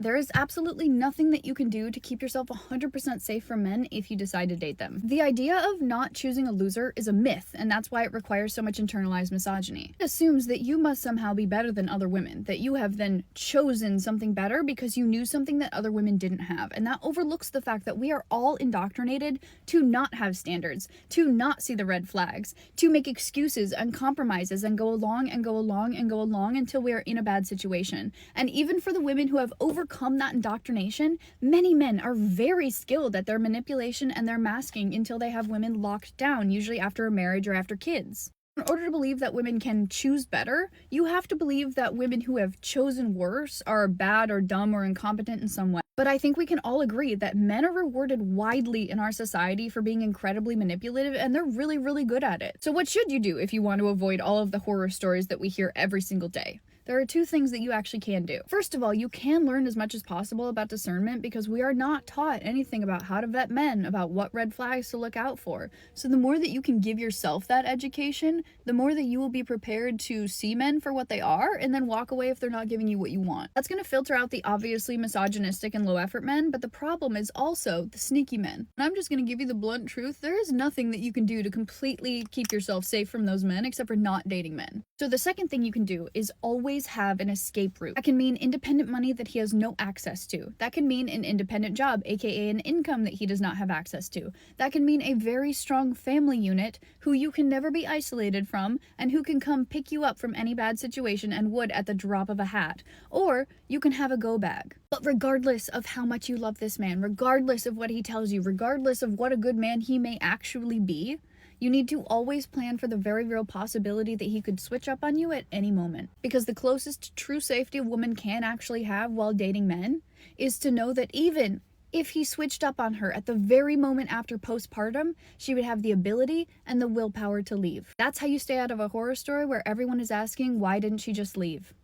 There is absolutely nothing that you can do to keep yourself 100% safe from men if you decide to date them. The idea of not choosing a loser is a myth, and that's why it requires so much internalized misogyny. It assumes that you must somehow be better than other women, that you have then chosen something better because you knew something that other women didn't have, and that overlooks the fact that we are all indoctrinated to not have standards, to not see the red flags, to make excuses and compromises and go along and go along and go along until we are in a bad situation. And even for the women who have overcome that indoctrination, many men are very skilled at their manipulation and their masking until they have women locked down, usually after a marriage or after kids. In order to believe that women can choose better, you have to believe that women who have chosen worse are bad or dumb or incompetent in some way. But I think we can all agree that men are rewarded widely in our society for being incredibly manipulative, and they're really, really good at it. So what should you do if you want to avoid all of the horror stories that we hear every single day? There are two things that you actually can do. First of all, you can learn as much as possible about discernment because we are not taught anything about how to vet men, about what red flags to look out for. So the more that you can give yourself that education, the more that you will be prepared to see men for what they are and then walk away if they're not giving you what you want. That's going to filter out the obviously misogynistic and low effort men, but the problem is also the sneaky men. And I'm just going to give you the blunt truth. There is nothing that you can do to completely keep yourself safe from those men except for not dating men. So the second thing you can do is always have an escape route. That can mean independent money that he has no access to. That can mean an independent job, aka an income that he does not have access to. That can mean a very strong family unit who you can never be isolated from and who can come pick you up from any bad situation and would at the drop of a hat. Or you can have a go bag. But regardless of how much you love this man, regardless of what he tells you, regardless of what a good man he may actually be, you need to always plan for the very real possibility that he could switch up on you at any moment. Because the closest to true safety a woman can actually have while dating men is to know that even if he switched up on her at the very moment after postpartum, she would have the ability and the willpower to leave. That's how you stay out of a horror story where everyone is asking, why didn't she just leave?